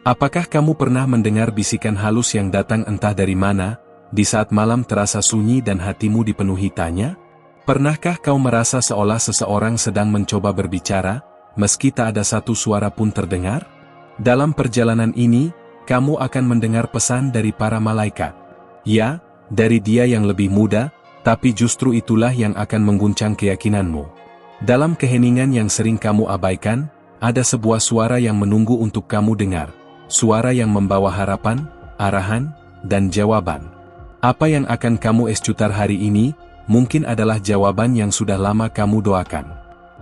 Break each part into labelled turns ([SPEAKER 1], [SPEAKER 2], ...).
[SPEAKER 1] Apakah kamu pernah mendengar bisikan halus yang datang entah dari mana, di saat malam terasa sunyi dan hatimu dipenuhi tanya? Pernahkah kau merasa seolah seseorang sedang mencoba berbicara, meski tak ada satu suara pun terdengar? Dalam perjalanan ini, kamu akan mendengar pesan dari para malaikat. Ya, dari Dia yang lebih muda, tapi justru itulah yang akan mengguncang keyakinanmu. Dalam keheningan yang sering kamu abaikan, ada sebuah suara yang menunggu untuk kamu dengar. Suara yang membawa harapan, arahan, dan jawaban. Apa yang akan kamu escutar hari ini, mungkin adalah jawaban yang sudah lama kamu doakan.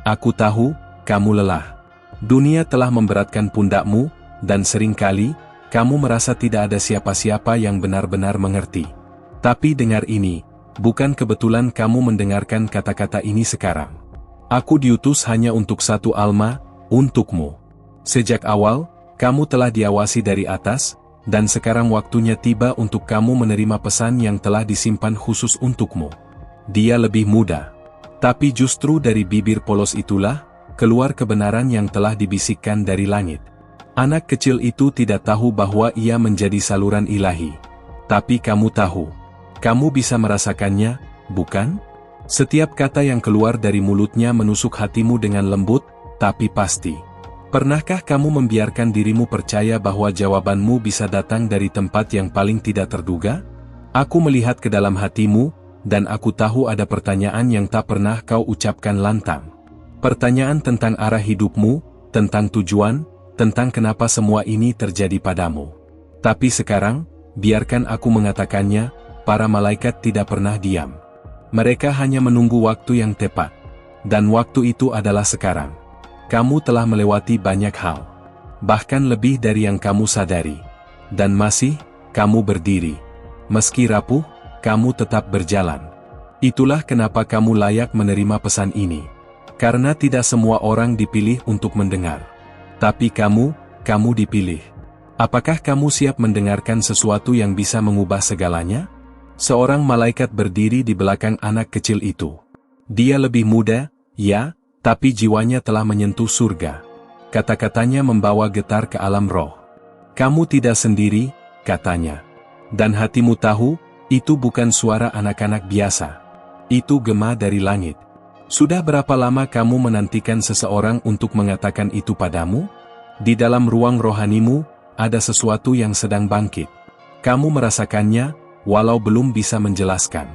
[SPEAKER 1] Aku tahu, kamu lelah. Dunia telah memberatkan pundakmu, dan seringkali, kamu merasa tidak ada siapa-siapa yang benar-benar mengerti. Tapi dengar ini, bukan kebetulan kamu mendengarkan kata-kata ini sekarang. Aku diutus hanya untuk satu alma, untukmu. Sejak awal, kamu telah diawasi dari atas, dan sekarang waktunya tiba untuk kamu menerima pesan yang telah disimpan khusus untukmu. Dia lebih muda. Tapi justru dari bibir polos itulah, keluar kebenaran yang telah dibisikkan dari langit. Anak kecil itu tidak tahu bahwa ia menjadi saluran ilahi. Tapi kamu tahu. Kamu bisa merasakannya, bukan? Setiap kata yang keluar dari mulutnya menusuk hatimu dengan lembut, tapi pasti. Pernahkah kamu membiarkan dirimu percaya bahwa jawabanmu bisa datang dari tempat yang paling tidak terduga? Aku melihat ke dalam hatimu, dan aku tahu ada pertanyaan yang tak pernah kau ucapkan lantang. Pertanyaan tentang arah hidupmu, tentang tujuan, tentang kenapa semua ini terjadi padamu. Tapi sekarang, biarkan aku mengatakannya, para malaikat tidak pernah diam. Mereka hanya menunggu waktu yang tepat. Dan waktu itu adalah sekarang. Kamu telah melewati banyak hal. Bahkan lebih dari yang kamu sadari. Dan masih, kamu berdiri. Meski rapuh, kamu tetap berjalan. Itulah kenapa kamu layak menerima pesan ini. Karena tidak semua orang dipilih untuk mendengar. Tapi kamu dipilih. Apakah kamu siap mendengarkan sesuatu yang bisa mengubah segalanya? Seorang malaikat berdiri di belakang anak kecil itu. Dia lebih muda, ya, tapi jiwanya telah menyentuh surga. Kata-katanya membawa getar ke alam roh. Kamu tidak sendiri, katanya. Dan hatimu tahu, itu bukan suara anak-anak biasa. Itu gema dari langit. Sudah berapa lama kamu menantikan seseorang untuk mengatakan itu padamu? Di dalam ruang rohanimu, ada sesuatu yang sedang bangkit. Kamu merasakannya, walau belum bisa menjelaskan.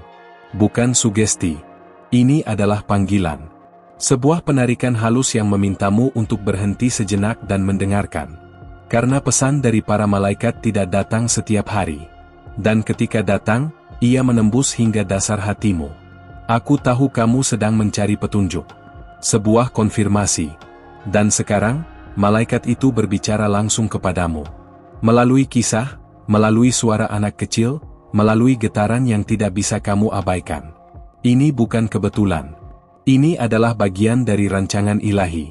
[SPEAKER 1] Bukan sugesti. Ini adalah panggilan. Sebuah penarikan halus yang memintamu untuk berhenti sejenak dan mendengarkan. Karena pesan dari para malaikat tidak datang setiap hari. Dan ketika datang, ia menembus hingga dasar hatimu. Aku tahu kamu sedang mencari petunjuk. Sebuah konfirmasi. Dan sekarang, malaikat itu berbicara langsung kepadamu. Melalui kisah, melalui suara anak kecil, melalui getaran yang tidak bisa kamu abaikan. Ini bukan kebetulan. Ini adalah bagian dari rancangan ilahi.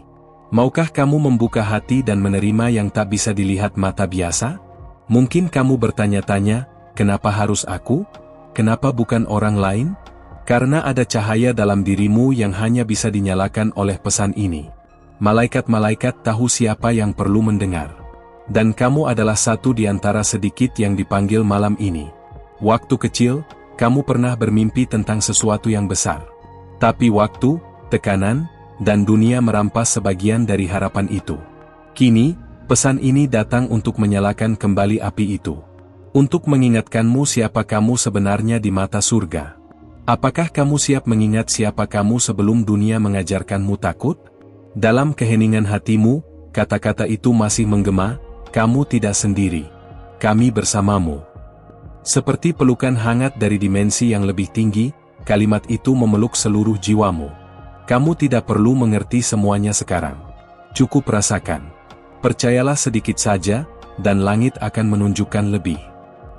[SPEAKER 1] Maukah kamu membuka hati dan menerima yang tak bisa dilihat mata biasa? Mungkin kamu bertanya-tanya, kenapa harus aku? Kenapa bukan orang lain? Karena ada cahaya dalam dirimu yang hanya bisa dinyalakan oleh pesan ini. Malaikat-malaikat tahu siapa yang perlu mendengar. Dan kamu adalah satu di antara sedikit yang dipanggil malam ini. Waktu kecil, kamu pernah bermimpi tentang sesuatu yang besar. Tapi waktu, tekanan, dan dunia merampas sebagian dari harapan itu. Kini, pesan ini datang untuk menyalakan kembali api itu. Untuk mengingatkanmu siapa kamu sebenarnya di mata surga. Apakah kamu siap mengingat siapa kamu sebelum dunia mengajarkanmu takut? Dalam keheningan hatimu, kata-kata itu masih menggema, kamu tidak sendiri. Kami bersamamu. Seperti pelukan hangat dari dimensi yang lebih tinggi, kalimat itu memeluk seluruh jiwamu. Kamu tidak perlu mengerti semuanya sekarang. Cukup rasakan. Percayalah sedikit saja, dan langit akan menunjukkan lebih.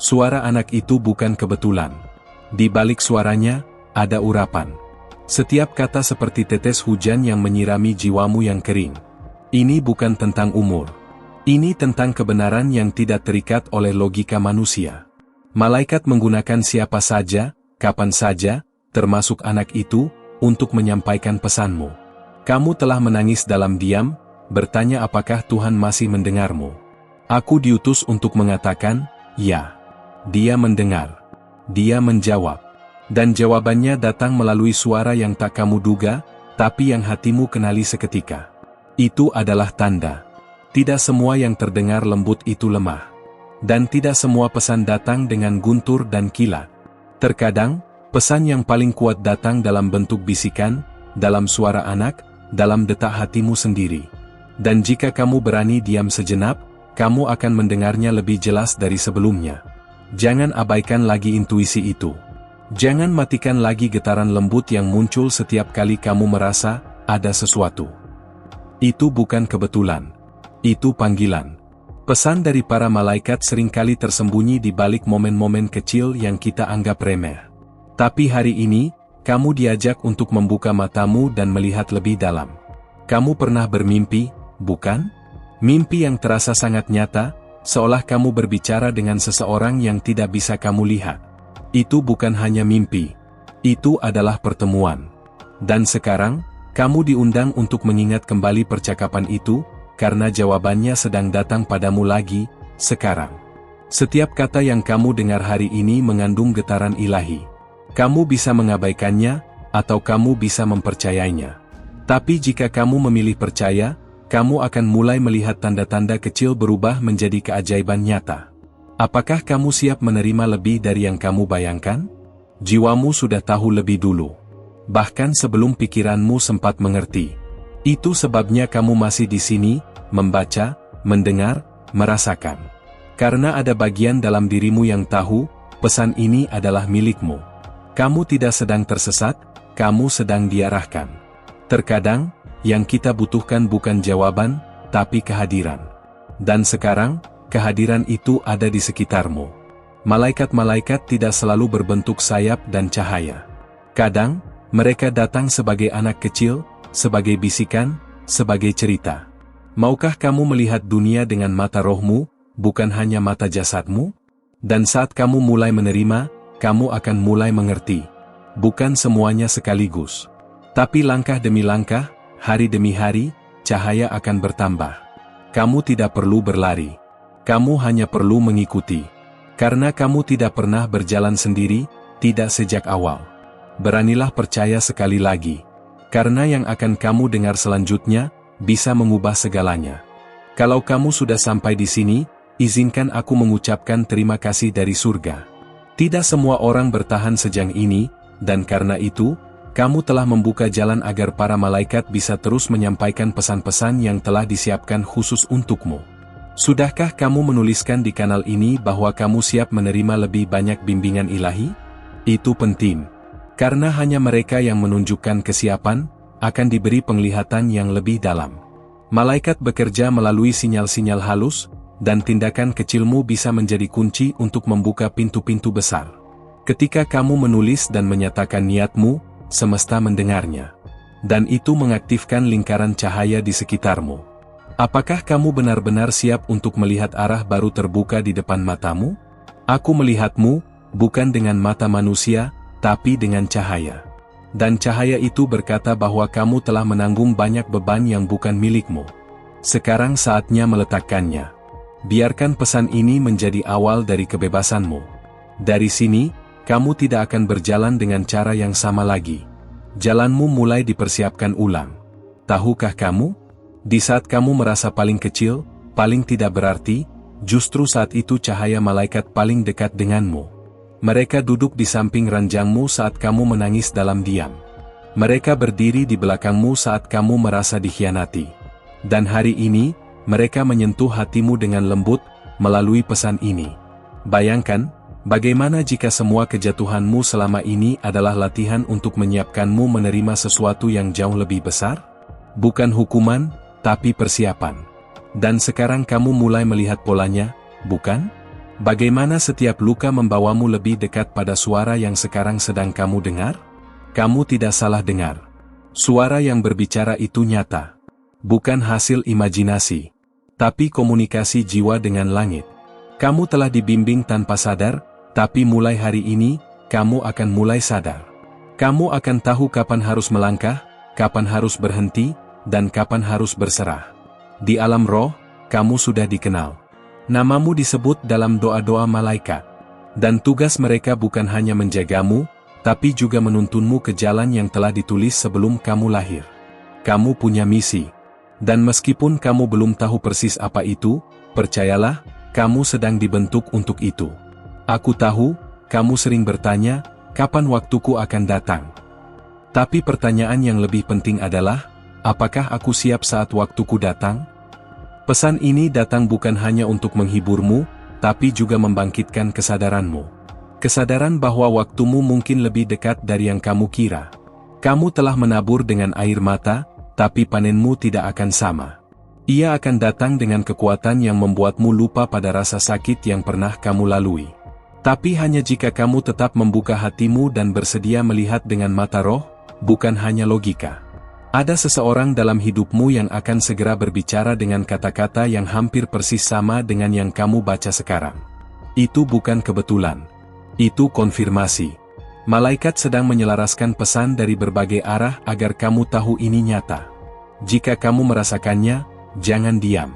[SPEAKER 1] Suara anak itu bukan kebetulan. Di balik suaranya, ada urapan. Setiap kata seperti tetes hujan yang menyirami jiwamu yang kering. Ini bukan tentang umur. Ini tentang kebenaran yang tidak terikat oleh logika manusia. Malaikat menggunakan siapa saja, kapan saja, termasuk anak itu, untuk menyampaikan pesanmu. Kamu telah menangis dalam diam, bertanya apakah Tuhan masih mendengarmu. Aku diutus untuk mengatakan, ya. Dia mendengar. Dia menjawab. Dan jawabannya datang melalui suara yang tak kamu duga, tapi yang hatimu kenali seketika. Itu adalah tanda. Tidak semua yang terdengar lembut itu lemah. Dan tidak semua pesan datang dengan guntur dan kilat. Terkadang, pesan yang paling kuat datang dalam bentuk bisikan, dalam suara anak, dalam detak hatimu sendiri. Dan jika kamu berani diam sejenak, kamu akan mendengarnya lebih jelas dari sebelumnya. Jangan abaikan lagi intuisi itu. Jangan matikan lagi getaran lembut yang muncul setiap kali kamu merasa ada sesuatu. Itu bukan kebetulan. Itu panggilan. Pesan dari para malaikat seringkali tersembunyi di balik momen-momen kecil yang kita anggap remeh. Tapi hari ini, kamu diajak untuk membuka matamu dan melihat lebih dalam. Kamu pernah bermimpi, bukan? Mimpi yang terasa sangat nyata, seolah kamu berbicara dengan seseorang yang tidak bisa kamu lihat. Itu bukan hanya mimpi. Itu adalah pertemuan. Dan sekarang, kamu diundang untuk mengingat kembali percakapan itu, karena jawabannya sedang datang padamu lagi, sekarang. Setiap kata yang kamu dengar hari ini mengandung getaran ilahi. Kamu bisa mengabaikannya, atau kamu bisa mempercayainya. Tapi jika kamu memilih percaya, kamu akan mulai melihat tanda-tanda kecil berubah menjadi keajaiban nyata. Apakah kamu siap menerima lebih dari yang kamu bayangkan? Jiwamu sudah tahu lebih dulu. Bahkan sebelum pikiranmu sempat mengerti. Itu sebabnya kamu masih di sini, membaca, mendengar, merasakan. Karena ada bagian dalam dirimu yang tahu, pesan ini adalah milikmu. Kamu tidak sedang tersesat, kamu sedang diarahkan. Terkadang, yang kita butuhkan bukan jawaban, tapi kehadiran. Dan sekarang, kehadiran itu ada di sekitarmu. Malaikat-malaikat tidak selalu berbentuk sayap dan cahaya. Kadang, mereka datang sebagai anak kecil, sebagai bisikan, sebagai cerita. Maukah kamu melihat dunia dengan mata rohmu, bukan hanya mata jasadmu? Dan saat kamu mulai menerima, kamu akan mulai mengerti. Bukan semuanya sekaligus. Tapi langkah demi langkah, hari demi hari, cahaya akan bertambah. Kamu tidak perlu berlari. Kamu hanya perlu mengikuti. Karena kamu tidak pernah berjalan sendiri, tidak sejak awal. Beranilah percaya sekali lagi. Karena yang akan kamu dengar selanjutnya, bisa mengubah segalanya. Kalau kamu sudah sampai di sini, izinkan aku mengucapkan terima kasih dari surga. Tidak semua orang bertahan sejauh ini, dan karena itu, kamu telah membuka jalan agar para malaikat bisa terus menyampaikan pesan-pesan yang telah disiapkan khusus untukmu. Sudahkah kamu menuliskan di kanal ini bahwa kamu siap menerima lebih banyak bimbingan ilahi? Itu penting. Karena hanya mereka yang menunjukkan kesiapan, akan diberi penglihatan yang lebih dalam. Malaikat bekerja melalui sinyal-sinyal halus, dan tindakan kecilmu bisa menjadi kunci untuk membuka pintu-pintu besar. Ketika kamu menulis dan menyatakan niatmu, semesta mendengarnya. Dan itu mengaktifkan lingkaran cahaya di sekitarmu. Apakah kamu benar-benar siap untuk melihat arah baru terbuka di depan matamu? Aku melihatmu, bukan dengan mata manusia, tapi dengan cahaya. Dan cahaya itu berkata bahwa kamu telah menanggung banyak beban yang bukan milikmu. Sekarang saatnya meletakkannya. Biarkan pesan ini menjadi awal dari kebebasanmu. Dari sini, kamu tidak akan berjalan dengan cara yang sama lagi. Jalanmu mulai dipersiapkan ulang. Tahukah kamu? Di saat kamu merasa paling kecil, paling tidak berarti, justru saat itu cahaya malaikat paling dekat denganmu. Mereka duduk di samping ranjangmu saat kamu menangis dalam diam. Mereka berdiri di belakangmu saat kamu merasa dikhianati. Dan hari ini, mereka menyentuh hatimu dengan lembut, melalui pesan ini. Bayangkan, bagaimana jika semua kejatuhanmu selama ini adalah latihan untuk menyiapkanmu menerima sesuatu yang jauh lebih besar? Bukan hukuman, tapi persiapan. Dan sekarang kamu mulai melihat polanya, bukan? Bagaimana setiap luka membawamu lebih dekat pada suara yang sekarang sedang kamu dengar? Kamu tidak salah dengar. Suara yang berbicara itu nyata. Bukan hasil imajinasi, tapi komunikasi jiwa dengan langit. Kamu telah dibimbing tanpa sadar, tapi mulai hari ini, kamu akan mulai sadar. Kamu akan tahu kapan harus melangkah, kapan harus berhenti, dan kapan harus berserah. Di alam roh, kamu sudah dikenal. Namamu disebut dalam doa-doa malaikat. Dan tugas mereka bukan hanya menjagamu, tapi juga menuntunmu ke jalan yang telah ditulis sebelum kamu lahir. Kamu punya misi. Dan meskipun kamu belum tahu persis apa itu, percayalah, kamu sedang dibentuk untuk itu. Aku tahu, kamu sering bertanya, kapan waktuku akan datang? Tapi pertanyaan yang lebih penting adalah, apakah aku siap saat waktuku datang? Pesan ini datang bukan hanya untuk menghiburmu, tapi juga membangkitkan kesadaranmu. Kesadaran bahwa waktumu mungkin lebih dekat dari yang kamu kira. Kamu telah menabur dengan air mata, tapi panenmu tidak akan sama. Ia akan datang dengan kekuatan yang membuatmu lupa pada rasa sakit yang pernah kamu lalui. Tapi hanya jika kamu tetap membuka hatimu dan bersedia melihat dengan mata roh, bukan hanya logika. Ada seseorang dalam hidupmu yang akan segera berbicara dengan kata-kata yang hampir persis sama dengan yang kamu baca sekarang. Itu bukan kebetulan. Itu konfirmasi. Malaikat sedang menyelaraskan pesan dari berbagai arah agar kamu tahu ini nyata. Jika kamu merasakannya, jangan diam.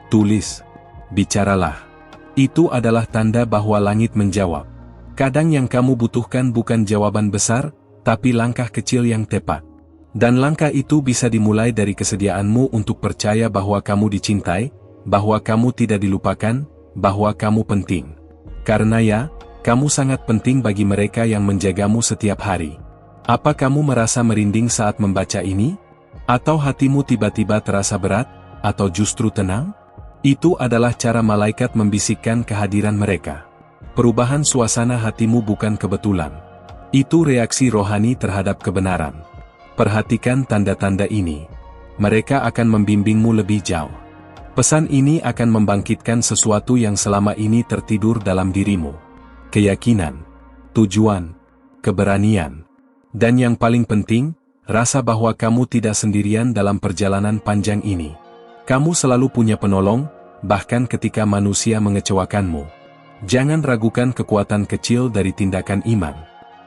[SPEAKER 1] Tulis. Bicaralah. Itu adalah tanda bahwa langit menjawab. Kadang yang kamu butuhkan bukan jawaban besar, tapi langkah kecil yang tepat. Dan langkah itu bisa dimulai dari kesediaanmu untuk percaya bahwa kamu dicintai, bahwa kamu tidak dilupakan, bahwa kamu penting. Karena ya, kamu sangat penting bagi mereka yang menjagamu setiap hari. Apa kamu merasa merinding saat membaca ini? Atau hatimu tiba-tiba terasa berat, atau justru tenang? Itu adalah cara malaikat membisikkan kehadiran mereka. Perubahan suasana hatimu bukan kebetulan. Itu reaksi rohani terhadap kebenaran. Perhatikan tanda-tanda ini. Mereka akan membimbingmu lebih jauh. Pesan ini akan membangkitkan sesuatu yang selama ini tertidur dalam dirimu. Keyakinan, tujuan, keberanian. Dan yang paling penting, rasa bahwa kamu tidak sendirian dalam perjalanan panjang ini. Kamu selalu punya penolong, bahkan ketika manusia mengecewakanmu. Jangan ragukan kekuatan kecil dari tindakan iman.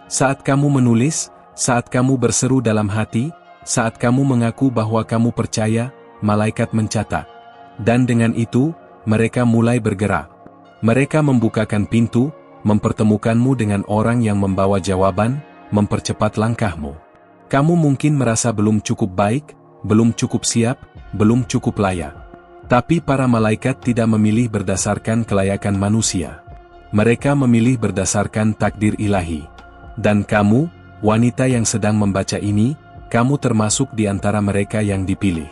[SPEAKER 1] Saat kamu menulis, saat kamu berseru dalam hati, saat kamu mengaku bahwa kamu percaya, malaikat mencatat. Dan dengan itu, mereka mulai bergerak. Mereka membukakan pintu, mempertemukanmu dengan orang yang membawa jawaban, mempercepat langkahmu. Kamu mungkin merasa belum cukup baik, belum cukup siap, belum cukup layak. Tapi para malaikat tidak memilih berdasarkan kelayakan manusia. Mereka memilih berdasarkan takdir ilahi. Dan kamu, wanita yang sedang membaca ini, kamu termasuk di antara mereka yang dipilih.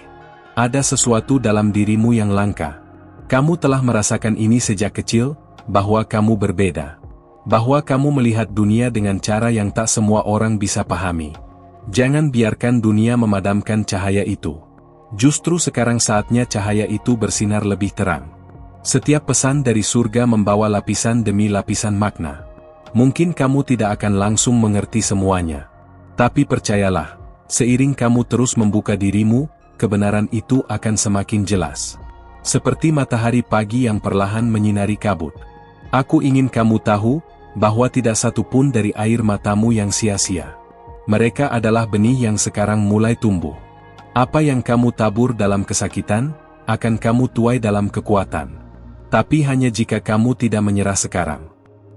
[SPEAKER 1] Ada sesuatu dalam dirimu yang langka. Kamu telah merasakan ini sejak kecil, bahwa kamu berbeda. Bahwa kamu melihat dunia dengan cara yang tak semua orang bisa pahami. Jangan biarkan dunia memadamkan cahaya itu. Justru sekarang saatnya cahaya itu bersinar lebih terang. Setiap pesan dari surga membawa lapisan demi lapisan makna. Mungkin kamu tidak akan langsung mengerti semuanya. Tapi percayalah, seiring kamu terus membuka dirimu, kebenaran itu akan semakin jelas. Seperti matahari pagi yang perlahan menyinari kabut. Aku ingin kamu tahu, bahwa tidak satu pun dari air matamu yang sia-sia. Mereka adalah benih yang sekarang mulai tumbuh. Apa yang kamu tabur dalam kesakitan, akan kamu tuai dalam kekuatan. Tapi hanya jika kamu tidak menyerah sekarang.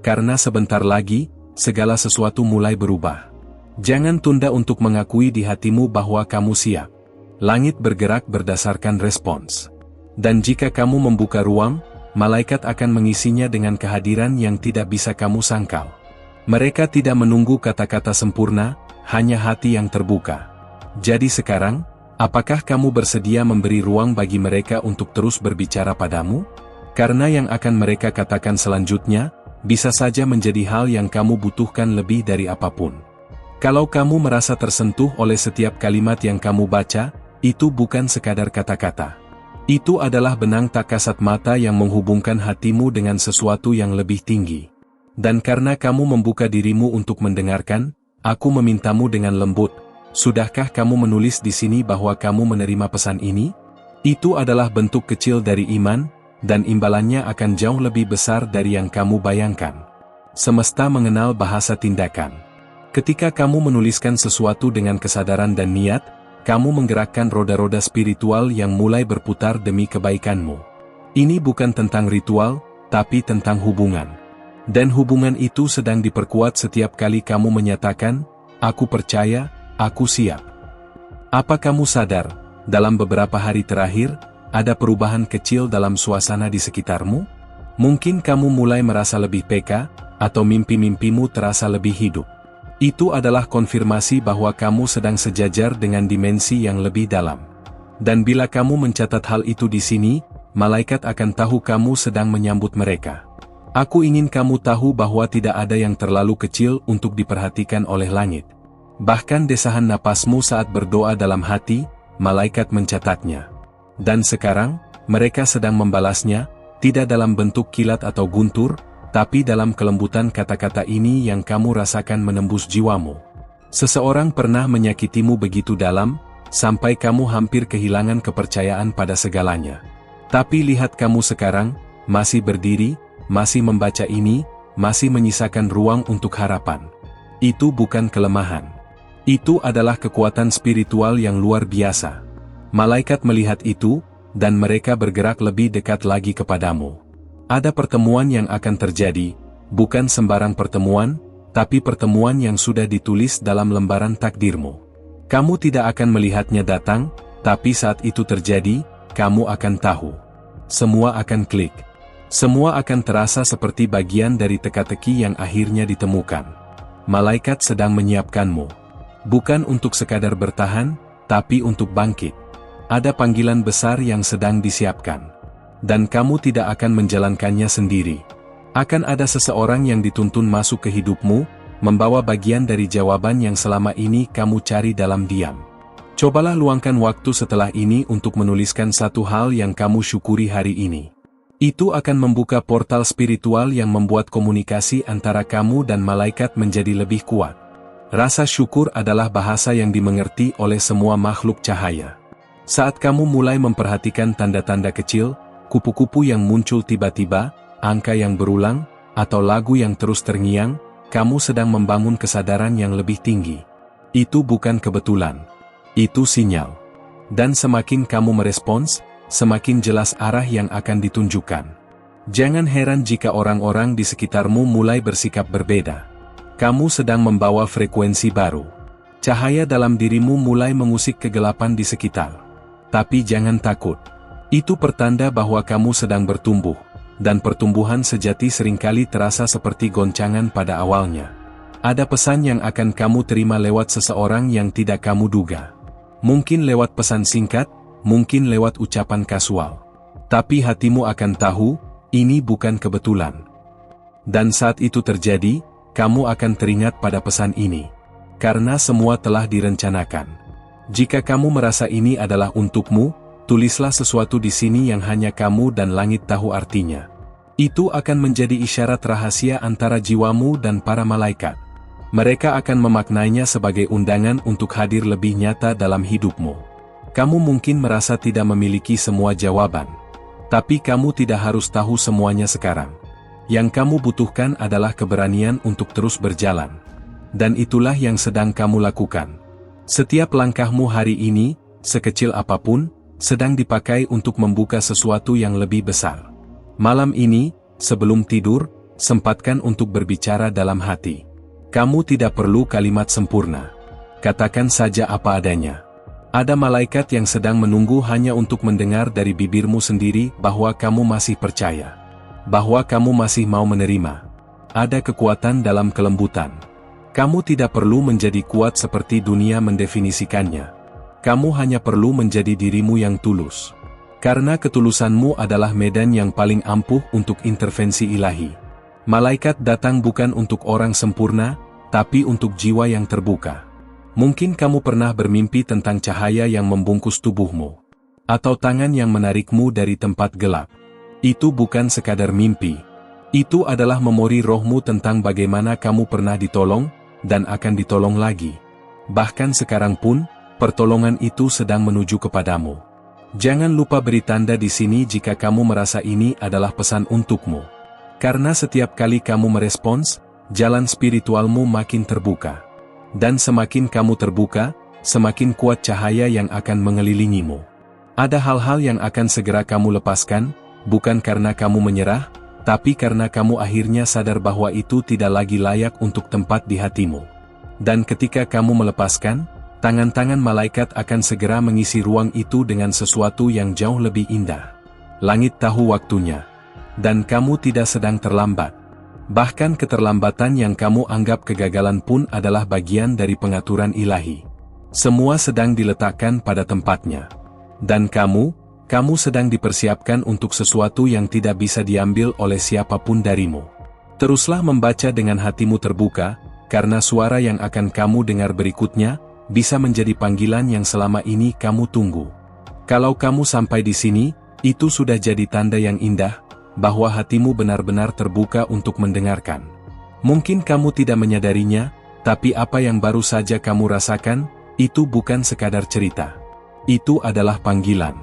[SPEAKER 1] Karena sebentar lagi, segala sesuatu mulai berubah. Jangan tunda untuk mengakui di hatimu bahwa kamu siap. Langit bergerak berdasarkan respons. Dan jika kamu membuka ruang, malaikat akan mengisinya dengan kehadiran yang tidak bisa kamu sangkal. Mereka tidak menunggu kata-kata sempurna, hanya hati yang terbuka. Jadi sekarang, apakah kamu bersedia memberi ruang bagi mereka untuk terus berbicara padamu? Karena yang akan mereka katakan selanjutnya, bisa saja menjadi hal yang kamu butuhkan lebih dari apapun. Kalau kamu merasa tersentuh oleh setiap kalimat yang kamu baca, itu bukan sekadar kata-kata. Itu adalah benang tak kasat mata yang menghubungkan hatimu dengan sesuatu yang lebih tinggi. Dan karena kamu membuka dirimu untuk mendengarkan, aku memintamu dengan lembut, sudahkah kamu menulis di sini bahwa kamu menerima pesan ini? Itu adalah bentuk kecil dari iman, dan imbalannya akan jauh lebih besar dari yang kamu bayangkan. Semesta mengenal bahasa tindakan. Ketika kamu menuliskan sesuatu dengan kesadaran dan niat, kamu menggerakkan roda-roda spiritual yang mulai berputar demi kebaikanmu. Ini bukan tentang ritual, tapi tentang hubungan. Dan hubungan itu sedang diperkuat setiap kali kamu menyatakan, "Aku percaya, aku siap." Apa kamu sadar, dalam beberapa hari terakhir, ada perubahan kecil dalam suasana di sekitarmu? Mungkin kamu mulai merasa lebih peka, atau mimpi-mimpimu terasa lebih hidup. Itu adalah konfirmasi bahwa kamu sedang sejajar dengan dimensi yang lebih dalam. Dan bila kamu mencatat hal itu di sini, malaikat akan tahu kamu sedang menyambut mereka. Aku ingin kamu tahu bahwa tidak ada yang terlalu kecil untuk diperhatikan oleh langit. Bahkan desahan napasmu saat berdoa dalam hati, malaikat mencatatnya. Dan sekarang, mereka sedang membalasnya, tidak dalam bentuk kilat atau guntur, tapi dalam kelembutan kata-kata ini yang kamu rasakan menembus jiwamu. Seseorang pernah menyakitimu begitu dalam, sampai kamu hampir kehilangan kepercayaan pada segalanya. Tapi lihat kamu sekarang, masih berdiri, masih membaca ini, masih menyisakan ruang untuk harapan. Itu bukan kelemahan. Itu adalah kekuatan spiritual yang luar biasa. Malaikat melihat itu, dan mereka bergerak lebih dekat lagi kepadamu. Ada pertemuan yang akan terjadi, bukan sembarang pertemuan, tapi pertemuan yang sudah ditulis dalam lembaran takdirmu. Kamu tidak akan melihatnya datang, tapi saat itu terjadi, kamu akan tahu. Semua akan klik. Semua akan terasa seperti bagian dari teka-teki yang akhirnya ditemukan. Malaikat sedang menyiapkanmu. Bukan untuk sekadar bertahan, tapi untuk bangkit. Ada panggilan besar yang sedang disiapkan. Dan kamu tidak akan menjalankannya sendiri. Akan ada seseorang yang dituntun masuk ke hidupmu, membawa bagian dari jawaban yang selama ini kamu cari dalam diam. Cobalah luangkan waktu setelah ini untuk menuliskan satu hal yang kamu syukuri hari ini. Itu akan membuka portal spiritual yang membuat komunikasi antara kamu dan malaikat menjadi lebih kuat. Rasa syukur adalah bahasa yang dimengerti oleh semua makhluk cahaya. Saat kamu mulai memperhatikan tanda-tanda kecil, kupu-kupu yang muncul tiba-tiba, angka yang berulang, atau lagu yang terus terngiang, kamu sedang membangun kesadaran yang lebih tinggi. Itu bukan kebetulan. Itu sinyal. Dan semakin kamu merespons, semakin jelas arah yang akan ditunjukkan. Jangan heran jika orang-orang di sekitarmu mulai bersikap berbeda. Kamu sedang membawa frekuensi baru. Cahaya dalam dirimu mulai mengusik kegelapan di sekitar. Tapi jangan takut. Itu pertanda bahwa kamu sedang bertumbuh, dan pertumbuhan sejati seringkali terasa seperti goncangan pada awalnya. Ada pesan yang akan kamu terima lewat seseorang yang tidak kamu duga. Mungkin lewat pesan singkat, mungkin lewat ucapan kasual. Tapi hatimu akan tahu, ini bukan kebetulan. Dan saat itu terjadi, kamu akan teringat pada pesan ini. Karena semua telah direncanakan. Jika kamu merasa ini adalah untukmu, tulislah sesuatu di sini yang hanya kamu dan langit tahu artinya. Itu akan menjadi isyarat rahasia antara jiwamu dan para malaikat. Mereka akan memaknainya sebagai undangan untuk hadir lebih nyata dalam hidupmu. Kamu mungkin merasa tidak memiliki semua jawaban. Tapi kamu tidak harus tahu semuanya sekarang. Yang kamu butuhkan adalah keberanian untuk terus berjalan. Dan itulah yang sedang kamu lakukan. Setiap langkahmu hari ini, sekecil apapun, sedang dipakai untuk membuka sesuatu yang lebih besar. Malam ini, sebelum tidur, sempatkan untuk berbicara dalam hati. Kamu tidak perlu kalimat sempurna. Katakan saja apa adanya. Ada malaikat yang sedang menunggu hanya untuk mendengar dari bibirmu sendiri bahwa kamu masih percaya. Bahwa kamu masih mau menerima. Ada kekuatan dalam kelembutan. Kamu tidak perlu menjadi kuat seperti dunia mendefinisikannya. Kamu hanya perlu menjadi dirimu yang tulus. Karena ketulusanmu adalah medan yang paling ampuh untuk intervensi ilahi. Malaikat datang bukan untuk orang sempurna, tapi untuk jiwa yang terbuka. Mungkin kamu pernah bermimpi tentang cahaya yang membungkus tubuhmu. Atau tangan yang menarikmu dari tempat gelap. Itu bukan sekadar mimpi. Itu adalah memori rohmu tentang bagaimana kamu pernah ditolong, dan akan ditolong lagi. Bahkan sekarang pun, pertolongan itu sedang menuju kepadamu. Jangan lupa beri tanda di sini jika kamu merasa ini adalah pesan untukmu. Karena setiap kali kamu merespons, jalan spiritualmu makin terbuka. Dan semakin kamu terbuka, semakin kuat cahaya yang akan mengelilingimu. Ada hal-hal yang akan segera kamu lepaskan, bukan karena kamu menyerah, tapi karena kamu akhirnya sadar bahwa itu tidak lagi layak untuk tempat di hatimu. Dan ketika kamu melepaskan, tangan-tangan malaikat akan segera mengisi ruang itu dengan sesuatu yang jauh lebih indah. Langit tahu waktunya. Dan kamu tidak sedang terlambat. Bahkan keterlambatan yang kamu anggap kegagalan pun adalah bagian dari pengaturan ilahi. Semua sedang diletakkan pada tempatnya. Dan kamu sedang dipersiapkan untuk sesuatu yang tidak bisa diambil oleh siapapun darimu. Teruslah membaca dengan hatimu terbuka, karena suara yang akan kamu dengar berikutnya, bisa menjadi panggilan yang selama ini kamu tunggu. Kalau kamu sampai di sini, itu sudah jadi tanda yang indah, bahwa hatimu benar-benar terbuka untuk mendengarkan. Mungkin kamu tidak menyadarinya, tapi apa yang baru saja kamu rasakan, itu bukan sekadar cerita. Itu adalah panggilan.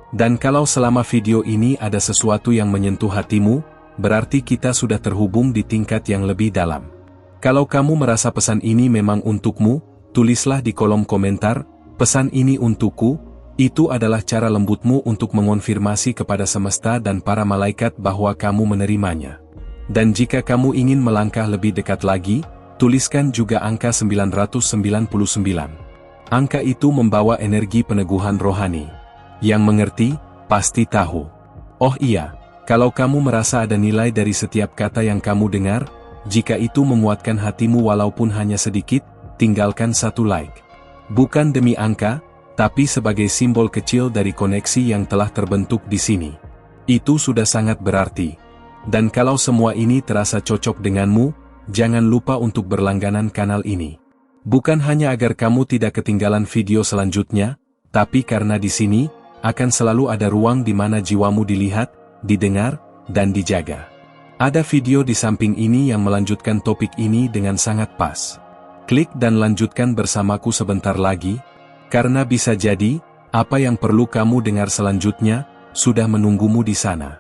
[SPEAKER 1] Dan kalau selama video ini ada sesuatu yang menyentuh hatimu, berarti kita sudah terhubung di tingkat yang lebih dalam. Kalau kamu merasa pesan ini memang untukmu, tulislah di kolom komentar, pesan ini untukku. Itu adalah cara lembutmu untuk mengonfirmasi kepada semesta dan para malaikat bahwa kamu menerimanya. Dan jika kamu ingin melangkah lebih dekat lagi, tuliskan juga angka 999. Angka itu membawa energi peneguhan rohani. Yang mengerti, pasti tahu. Oh iya, kalau kamu merasa ada nilai dari setiap kata yang kamu dengar, jika itu menguatkan hatimu walaupun hanya sedikit, tinggalkan satu like. Bukan demi angka, tapi sebagai simbol kecil dari koneksi yang telah terbentuk di sini. Itu sudah sangat berarti. Dan kalau semua ini terasa cocok denganmu, jangan lupa untuk berlangganan kanal ini. Bukan hanya agar kamu tidak ketinggalan video selanjutnya, tapi karena di sini, akan selalu ada ruang di mana jiwamu dilihat, didengar, dan dijaga. Ada video di samping ini yang melanjutkan topik ini dengan sangat pas. Klik dan lanjutkan bersamaku sebentar lagi, karena bisa jadi, apa yang perlu kamu dengar selanjutnya, sudah menunggumu di sana.